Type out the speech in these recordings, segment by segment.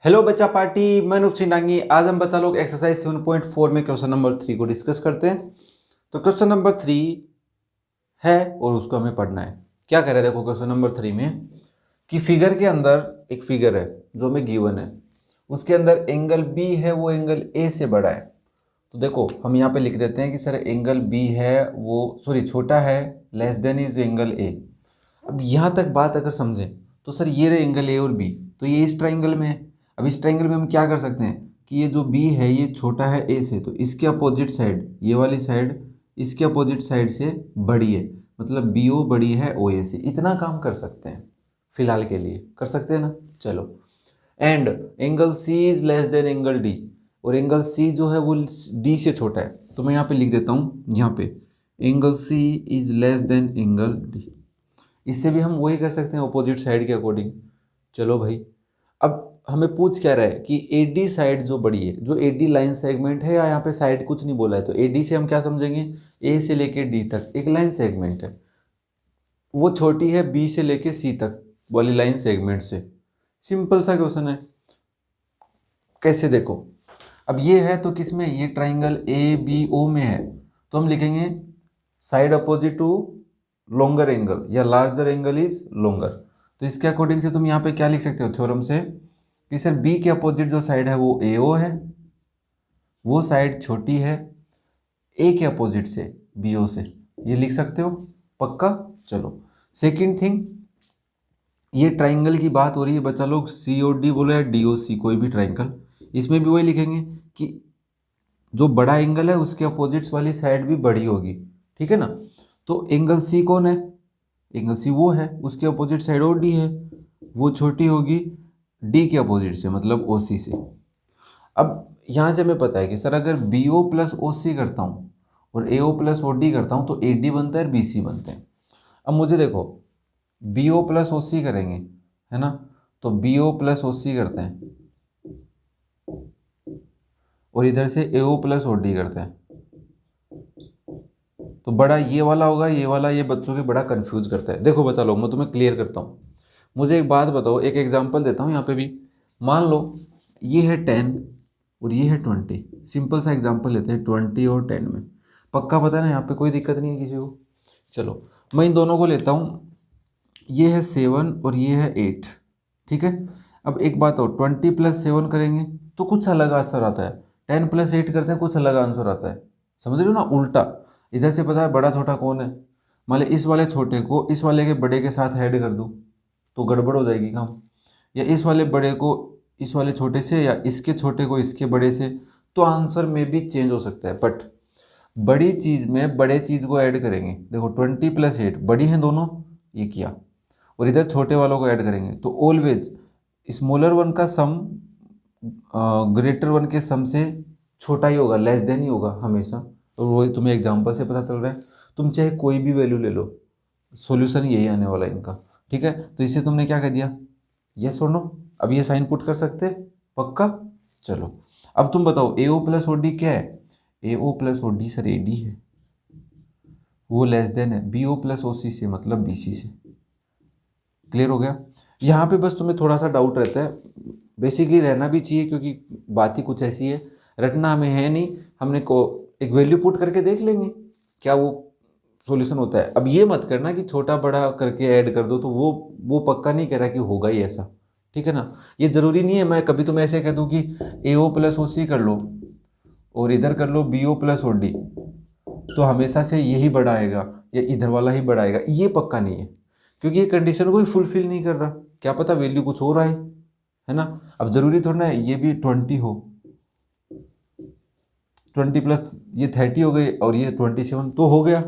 Hello बच्चा party, मैं अनुप सिंह। आज हम बच्चा लोग एक्सरसाइज 7.4 में क्वेश्चन नंबर 3 को डिस्कस करते हैं। तो क्वेश्चन नंबर 3 है और उसको हमें पढ़ना है। क्या कह रहे हैं, देखो क्वेश्चन नंबर 3 में कि फिगर के अंदर एक फिगर है जो हमें गिवन है, उसके अंदर एंगल बी है वो एंगल ए से बड़ा है। तो देखो हम यहाँ पे लिख देते हैं कि सर एंगल बी है वो छोटा है, less than is angle A. अब यहाँ तक बात अगर समझें तो सर ये रहे एंगल ए और बी, तो ये इस ट्राइंगल में है। अब इस ट्राइंगल में हम क्या कर सकते हैं कि ये जो बी है ये छोटा है ए से, तो इसके अपोजिट साइड, ये वाली साइड इसके अपोजिट साइड से बड़ी है, मतलब बी ओ बड़ी है ओ ए से। इतना काम कर सकते हैं, फिलहाल के लिए कर सकते हैं ना। चलो, and angle C is less than angle D, और एंगल सी जो है वो डी से छोटा है। तो मैं यहाँ पे लिख देता हूँ, यहाँ पे angle C is less than angle D. इससे भी हम वही कर सकते हैं ऑपोजिट साइड के अकॉर्डिंग। चलो भाई, अब हमें पूछ क्या रहा है कि एडी साइड जो बड़ी है, जो एडी लाइन सेगमेंट है, या यहाँ पे साइड कुछ नहीं बोला है, तो एडी से हम क्या समझेंगे, ए से लेके डी तक एक लाइन सेगमेंट है, वो छोटी है बी से लेके सी तक वाली लाइन सेगमेंट से। सिंपल सा क्वेश्चन है। कैसे देखो, अब ये है तो किसमें, ये ट्राइंगल ए बी ओ में है, तो हम लिखेंगे side opposite to longer angle या लार्जर एंगल इज लॉन्गर। तो इसके अकॉर्डिंग से तुम यहाँ पे क्या लिख सकते हो थ्योरम से कि सर बी के अपोजिट जो साइड है वो ए ओ है, वो साइड छोटी है ए के अपोजिट से बी ओ से। ये लिख सकते हो पक्का। चलो सेकंड थिंग, ये ट्राइंगल की बात हो रही है बच्चा लोग, सी ओ डी बोलो या डी ओ सी, कोई भी ट्राइंगल, इसमें भी वही लिखेंगे कि जो बड़ा एंगल है उसके अपोजिट्स वाली साइड भी बड़ी होगी, ठीक है ना। तो एंगल सी कौन है, एंगल सी वो है, उसके अपोजिट साइड ओ डी है, वो छोटी होगी डी के अपोजिट से, मतलब ओ सी से। अब यहाँ से हमें पता है कि सर अगर बी ओ प्लस ओ सी करता हूँ और ए ओ प्लस ओ डी करता हूँ तो ए डी बनता है और बी सी बनते हैं। अब मुझे देखो बी ओ प्लस ओ सी करेंगे, है ना, तो बी ओ प्लस ओ सी करते हैं और इधर से ए ओ प्लस ओ डी करते हैं, तो बड़ा ये वाला होगा, ये वाला, ये बच्चों के बड़ा कंफ्यूज करता है। देखो बच्चा लोग, मैं तुम्हें क्लियर करता हूँ। मुझे एक बात बताओ, एक एग्जांपल देता हूँ यहाँ पे भी। मान लो ये है 10 और ये है 20। सिंपल सा एग्जांपल लेते हैं 20 और 10 में। पक्का पता है ना, यहाँ पे कोई दिक्कत नहीं है किसी को। चलो मैं इन दोनों को लेता हूँ, ये है 7 और ये है 8, ठीक है। अब एक बात और, 20 प्लस 7 करेंगे तो कुछ अलग आंसर आता है, 10 प्लस 8 करते हैं कुछ अलग आंसर आता है। समझ रहे हो ना, उल्टा। इधर से पता है बड़ा छोटा कौन है, मान लो इस वाले छोटे को इस वाले के बड़े के साथ ऐड कर दूँ तो गड़बड़ हो जाएगी काम, या इस वाले बड़े को इस वाले छोटे से, या इसके छोटे को इसके बड़े से, तो आंसर में भी चेंज हो सकता है। बट बड़ी चीज़ में बड़े चीज़ को ऐड करेंगे। देखो 20 प्लस 8 बड़ी हैं दोनों, ये किया, और इधर छोटे वालों को ऐड करेंगे तो ऑलवेज स्मॉलर वन का सम ग्रेटर वन के सम से छोटा ही होगा, लेस देन ही होगा हमेशा। और वही तुम्हें एग्जांपल से पता चल रहा है। तुम चाहे कोई भी वैल्यू ले लो, सॉल्यूशन यही आने वाला है इनका, ठीक है। तो इससे तुमने क्या कर दिया, यस और नो। अब ये साइन पुट कर सकते हैं पक्का। चलो अब तुम बताओ ए ओ प्लस ओ डी क्या है, A O plus O D sir A D है, वो लेस देन है B O plus O C से, मतलब बी सी से। क्लियर हो गया। यहाँ पे बस तुम्हें थोड़ा सा डाउट रहता है, बेसिकली रहना भी चाहिए क्योंकि बात ही कुछ ऐसी है, रटना हमें है नहीं, हमने को एक वैल्यू पुट करके देख लेंगे क्या वो सॉल्यूशन होता है। अब ये मत करना कि छोटा बड़ा करके ऐड कर दो, तो वो पक्का नहीं कह रहा कि होगा ही ऐसा, ठीक है ना। ये ज़रूरी नहीं है मैं कभी तुम्हें ऐसे कह दूँ कि ए ओ प्लस ओ सी कर लो और इधर कर लो B O plus O D, तो हमेशा से यही बड़ा आएगा या इधर वाला ही बड़ा आएगा, ये पक्का नहीं है क्योंकि ये कंडीशन को ही फुलफिल नहीं कर रहा। क्या पता वैल्यू कुछ हो रहा है ना। अब ज़रूरी थोड़ा ना ये भी 20 हो, 20 प्लस ये 30 हो गई और ये 27 तो हो गया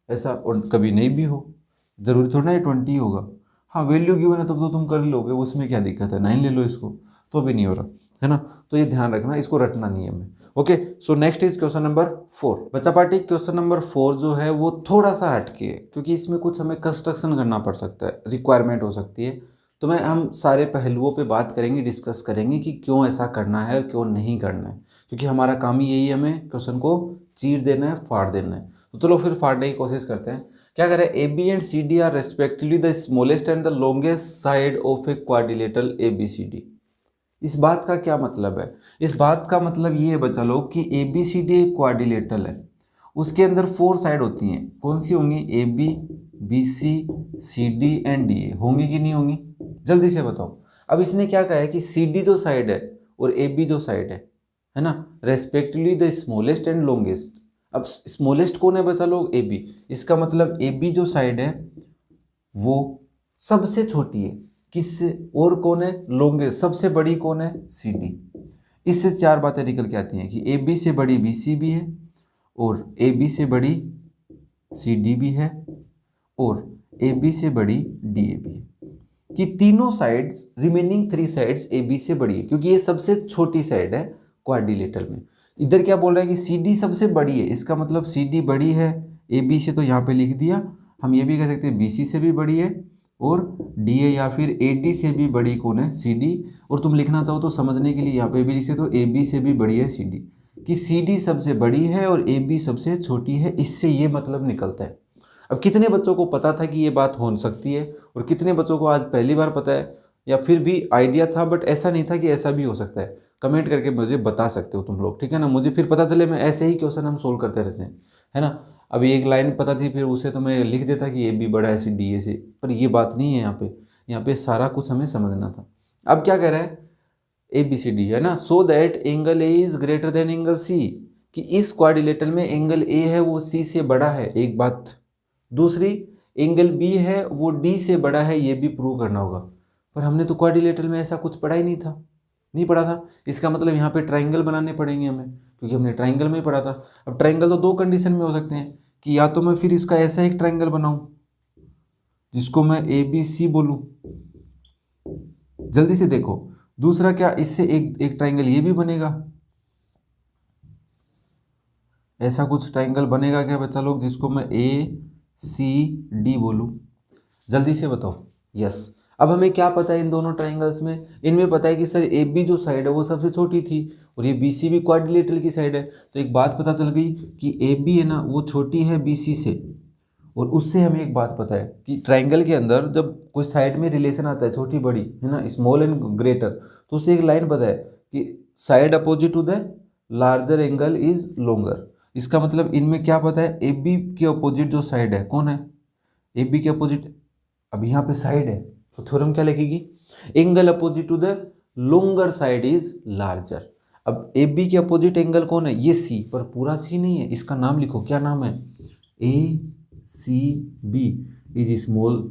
ऐसा, और कभी नहीं भी हो, ज़रूरी थोड़ा ना ये 20 होगा। हाँ वैल्यू गिवन है तब तो तुम कर लोगे, उसमें क्या दिक्कत है, 9 ले लो इसको, तो भी नहीं हो रहा है ना। तो ये ध्यान रखना, इसको रटना नहीं है हमें। Okay, so next is question number 4। बच्चा पार्टी क्वेश्चन नंबर 4 जो है वो थोड़ा सा हटके है क्योंकि इसमें कुछ हमें कंस्ट्रक्शन करना पड़ सकता है, रिक्वायरमेंट हो सकती है। तो हम सारे पहलुओं पे बात करेंगे, डिस्कस करेंगे कि क्यों ऐसा करना है और क्यों नहीं करना है, क्योंकि हमारा काम ही यही है, हमें क्वेश्चन को चीर देना है, फाड़ देना है। तो चलो फिर फाड़ने की कोशिश करते हैं। क्या करें, A B and C D are respectively the smallest and the longest side of a quadrilateral A B C D. इस बात का क्या मतलब है? इस बात का मतलब ये है बच्चा लोग कि ए बी सी डी एक क्वाड्रिलेटरल है, उसके अंदर 4 साइड होती हैं। कौन सी होंगी? A B, B C, C D and D A. होंगी कि नहीं होंगी? जल्दी से बताओ। अब इसने क्या कहा है कि सी डी जो साइड है और ए बी जो साइड है ना, respectively the smallest and longest. अब स्मॉलेस्ट कौन है बच्चा लोग? A B. इसका मतलब ए बी जो साइड है वो सबसे छोटी है, किससे? और कौन है? लॉन्गेस्ट। सबसे बड़ी कौन है? C D. इससे 4 बातें निकल के आती हैं कि ए बी से बड़ी बी सी भी है, और ए बी से बड़ी सी डी भी है, और ए बी से बड़ी डी ए भी है। कि तीनों sides, remaining 3 sides A B से बड़ी है, क्योंकि ये सबसे छोटी साइड है क्वाड्रिलेटरल में। इधर क्या बोल रहा है कि सी डी सबसे बड़ी है, इसका मतलब सी डी बड़ी है ए बी से, तो यहाँ पे लिख दिया। हम ये भी कह सकते हैं बी सी से भी बड़ी है, और डी ए या फिर ए डी से भी बड़ी कौन है? C D. और तुम लिखना चाहो तो समझने के लिए यहाँ पे भी लिख सकते हो ए बी से भी बड़ी है सी डी, कि सी डी सबसे बड़ी है और ए बी सबसे छोटी है। इससे ये मतलब निकलता है। अब कितने बच्चों को पता था कि ये बात हो सकती है, और कितने बच्चों को आज पहली बार पता है, या फिर भी आइडिया था बट ऐसा नहीं था कि ऐसा भी हो सकता है? कमेंट करके मुझे बता सकते हो तुम लोग, ठीक है ना? मुझे फिर पता चले, मैं ऐसे ही क्वेश्चन हम सोल्व करते रहते हैं, है ना? अभी एक लाइन पता थी, फिर उसे तो मैं लिख देता कि ए बी बड़ा है सी डी ए से, पर ये बात नहीं है यहाँ पे सारा कुछ हमें समझना था। अब क्या कह रहा है? ए बी सी डी, है ना? So that angle A is greater than angle C, कि इस क्वाड्रिलेटरल में एंगल ए है वो सी से बड़ा है, एक बात। दूसरी, एंगल बी है वो डी से बड़ा है, ये भी प्रूव करना होगा। पर हमने तो क्वाड्रिलेटरल में ऐसा कुछ पढ़ा ही नहीं था, नहीं पढ़ा था। इसका मतलब यहाँ पे ट्राइंगल बनाने पड़ेंगे हमें, क्योंकि हमने ट्राइंगल में ही पढ़ा था। अब ट्राइंगल तो 2 कंडीशन में हो सकते हैं, कि या तो मैं फिर इसका ऐसा एक ट्राइंगल बनाऊं जिसको मैं ए बी सी बोलूं, जल्दी से देखो। दूसरा क्या, इससे एक ट्राइंगल ये भी बनेगा, ऐसा कुछ ट्राइंगल बनेगा क्या बच्चा लोग, जिसको मैं ए सी डी बोलूं? जल्दी से बताओ। यस। अब हमें क्या पता है इन दोनों ट्राइंगल्स में? इनमें पता है कि सर ए बी जो साइड है वो सबसे छोटी थी, और ये बी सी भी क्वाड्रिलेटरल की साइड है। तो एक बात पता चल गई कि ए बी है ना वो छोटी है बी सी से। और उससे हमें एक बात पता है कि ट्राइंगल के अंदर जब कोई साइड में रिलेशन आता है, छोटी बड़ी, है ना, स्मॉल एंड ग्रेटर, तो उससे एक लाइन पता है कि side opposite to the larger angle is longer. इसका मतलब इनमें क्या पता है? ए बी के अपोजिट जो साइड है कौन है? ए बी के अपोजिट, अब यहाँ पे साइड है तो थ्योरम क्या लिखेगी? Angle opposite to the longer side is larger. अब ए बी के अपोजिट एंगल कौन है? ये सी, पर पूरा सी नहीं है, इसका नाम लिखो, क्या नाम है? A C B is small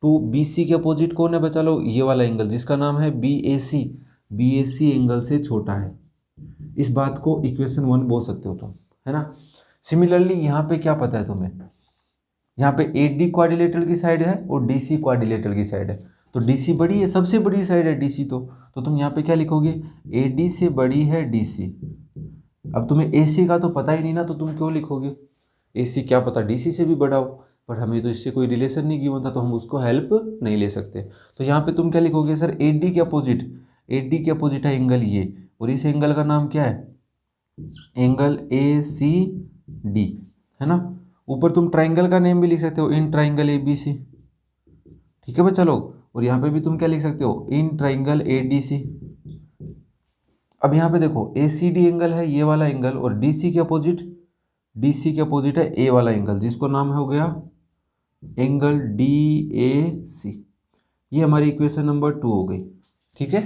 to B C के अपोजिट कौन है बच्चा लोग? ये वाला एंगल जिसका नाम है बी ए सी। बी ए सी एंगल से छोटा है। इस बात को इक्वेशन 1 बोल सकते हो तुम, है ना? सिमिलरली यहाँ पे क्या पता है तुम्हें? यहाँ पे ए डी क्वाड्रिलेटरल की साइड है और डी सी क्वाड्रिलेटरल की साइड है, तो डी सी बड़ी है, सबसे बड़ी साइड है डी सी। तो तुम यहाँ पे क्या लिखोगे? ए डी से बड़ी है डी सी। अब तुम्हें ए सी का तो पता ही नहीं ना, तो तुम क्यों लिखोगे? ए सी क्या पता डी सी से भी बड़ा हो, पर हमें तो इससे कोई रिलेशन नहीं गिवन था, तो हम उसको हेल्प नहीं ले सकते। तो यहाँ पे तुम क्या लिखोगे? सर ए डी के अपोजिट, ए डी के अपोजिट है एंगल ये, और इस एंगल का नाम क्या है? एंगल ए सी डी, है ना? ऊपर तुम ट्राइंगल का नेम भी लिख सकते हो, इन ट्राइंगल ए बी सी, ठीक है बच्चा लोग। और यहाँ पे भी तुम क्या लिख सकते हो? In triangle A D C. अब यहाँ पे देखो ए सी डी एंगल है ये वाला एंगल, और डी सी के अपोजिट है ए वाला एंगल, जिसको नाम हो गया एंगल डी ए सी। ये हमारी इक्वेशन नंबर 2 हो गई, ठीक है।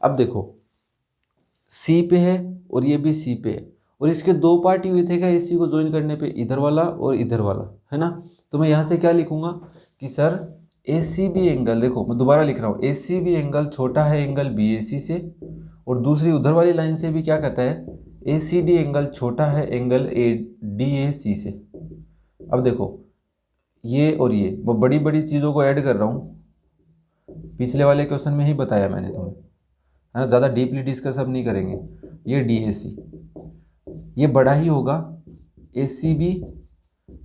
अब देखो सी पे है और ये भी सी पे है, और इसके 2 पार्ट हुए थे क्या इसी को ज्वाइन करने पे, इधर वाला और इधर वाला, है ना? तो मैं यहाँ से क्या लिखूंगा कि सर ए सी बी एंगल, देखो मैं दोबारा लिख रहा हूँ, ए सी बी एंगल छोटा है एंगल बी ए सी से, और दूसरी उधर वाली लाइन से भी क्या कहता है? ए सी डी एंगल छोटा है एंगल ए डी ए सी से। अब देखो ये और ये वो बड़ी बड़ी चीज़ों को ऐड कर रहा हूँ, पिछले वाले क्वेश्चन में ही बताया मैंने तुम्हें, है ना? ज़्यादा डीपली डिस्कस अब नहीं करेंगे। ये डी ए सी ये बड़ा ही होगा A C B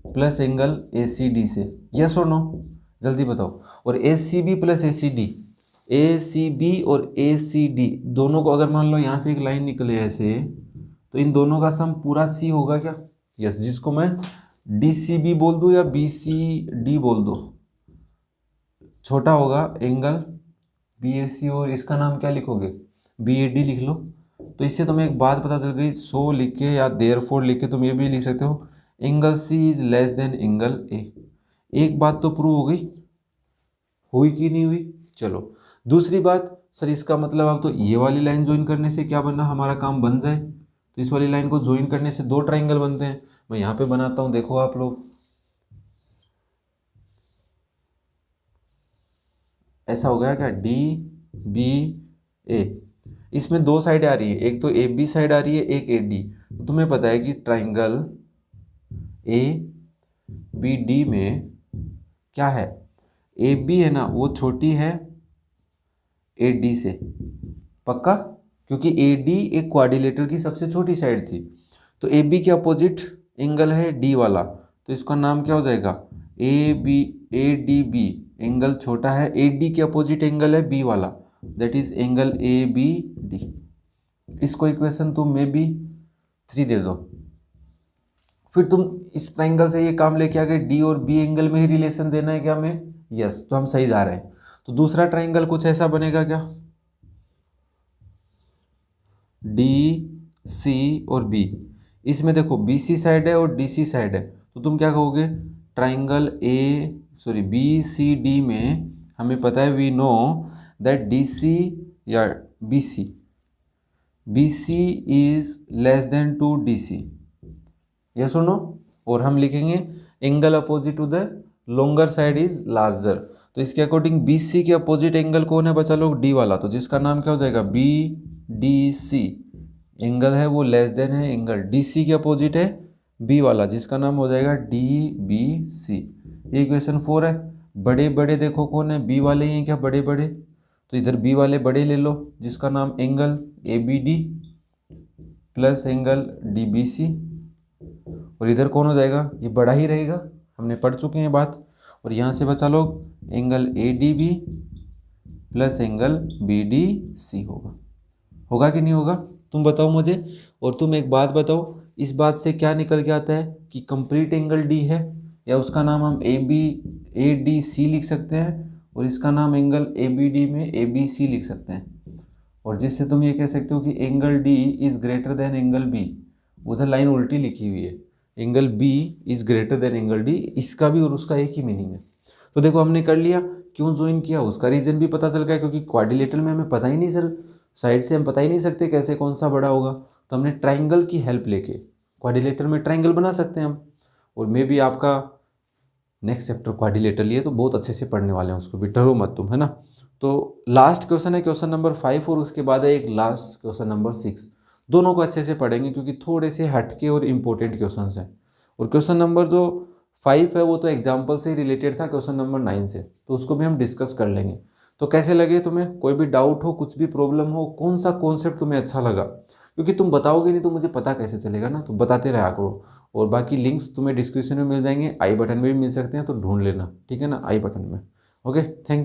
plus angle A C D से, यस और नो? जल्दी बताओ। और A C B plus A C D, A C B और ए सी डी दोनों को अगर मान लो यहाँ से एक लाइन निकले ऐसे, तो इन दोनों का सम पूरा सी होगा क्या? यस, जिसको मैं डी सी बी बोल दूँ या बी सी डी बोल दो, छोटा होगा एंगल बी ए सी, और इसका नाम क्या लिखोगे? BAD लिख लो। तो इससे तुम्हें एक बात पता चल गई, सो लिख के या देयरफॉर लिख के तुम ये भी लिख सकते हो, angle C is less than angle A. एक बात तो प्रूव हो गई, हुई कि नहीं हुई। चलो दूसरी बात, सर इसका मतलब अब तो ये वाली लाइन ज्वाइन करने से क्या बना, हमारा काम बन जाए। तो इस वाली लाइन को ज्वाइन करने से दो ट्राइंगल बनते हैं। मैं यहाँ पे बनाता हूँ, देखो आप लोग, ऐसा हो गया क्या, DBA। इसमें दो साइड आ रही है, एक तो AB साइड आ रही है, एक AD। तो तुम्हें पता है कि ट्राइंगल ABD में क्या है, AB है ना वो छोटी है AD से, पक्का, क्योंकि AD एक क्वाड्रिलेटरल की सबसे छोटी साइड थी। तो AB के अपोजिट एंगल है D वाला, तो इसका नाम क्या हो जाएगा, ADB। एंगल छोटा है, AD के अपोजिट एंगल है B वाला, दैट इज एंगल ABD। इसको इक्वेशन तुम मे बी 3 दे दो। फिर तुम इस ट्राइंगल से ये काम लेके आ गए, D और B एंगल में ही रिलेशन देना है क्या हमें, यस, तो हम सही जा रहे हैं। तो दूसरा ट्राइंगल कुछ ऐसा बनेगा क्या, DC और B। इसमें देखो BC साइड है और DC साइड है, तो तुम क्या कहोगे, ट्राइंगल BCD में हमें पता है, वी नो दैट DC या BC is less than to DC, ये सुनो। और हम लिखेंगे angle opposite to the longer side is larger. तो इसके अकॉर्डिंग BC के अपोजिट एंगल कौन है बचा लोग, D वाला, तो जिसका नाम क्या हो जाएगा, BDC। एंगल है वो लेस देन है एंगल DC के अपोजिट है B वाला, जिसका नाम हो जाएगा DBC। ये इक्वेशन 4 है। बड़े बड़े देखो कौन है, B वाले हैं क्या, बड़े बड़े, तो इधर B वाले बड़े ले लो, जिसका नाम angle ABD plus angle DBC। और इधर कौन हो जाएगा, ये बड़ा ही रहेगा, हमने पढ़ चुके हैं बात। और यहाँ से बचा लोग angle ADB plus angle BDC होगा कि नहीं होगा, तुम बताओ मुझे। और तुम एक बात बताओ, इस बात से क्या निकल के आता है कि कंप्लीट एंगल D है, या उसका नाम हम ADC लिख सकते हैं, और इसका नाम एंगल ABD में ABC लिख सकते हैं। और जिससे तुम ये कह सकते हो कि angle D is greater than angle B। उधर लाइन उल्टी लिखी हुई है, angle B is greater than angle D, इसका भी और उसका एक ही मीनिंग है। तो देखो हमने कर लिया, क्यों ज्वाइन किया उसका रीजन भी पता चल गया, क्योंकि क्वाड्रिलेटरल में हमें पता ही नहीं, सर साइड से हम पता ही नहीं सकते कैसे कौन सा बड़ा होगा, तो हमने ट्राइंगल की हेल्प लेके क्वाड्रिलेटरल में ट्राइंगल बना सकते हैं हम। और मे भी आपका नेक्स्ट चैप्टर क्वाड्रिलेटरल है, तो बहुत अच्छे से पढ़ने वाले हैं उसको भी, डरो मत तुम, है ना। तो लास्ट क्वेश्चन है क्वेश्चन नंबर 5, और उसके बाद है एक लास्ट क्वेश्चन नंबर 6। दोनों को अच्छे से पढ़ेंगे क्योंकि थोड़े से हटके और इम्पोर्टेंट क्वेश्चन हैं। और क्वेश्चन नंबर जो 5 है वो तो एग्जाम्पल से ही रिलेटेड था क्वेश्चन नंबर 9 से, तो उसको भी हम डिस्कस कर लेंगे। तो कैसे लगे तुम्हें, कोई भी डाउट हो, कुछ भी प्रॉब्लम हो, कौन सा कॉन्सेप्ट तुम्हें अच्छा लगा, क्योंकि तुम बताओगे नहीं तो मुझे पता कैसे चलेगा ना, तो बताते रहा करो। और बाकी लिंक्स तुम्हें डिस्क्रिप्शन में मिल जाएंगे, आई बटन में भी मिल सकते हैं, तो ढूंढ लेना, ठीक है ना, आई बटन में। Okay, thank you.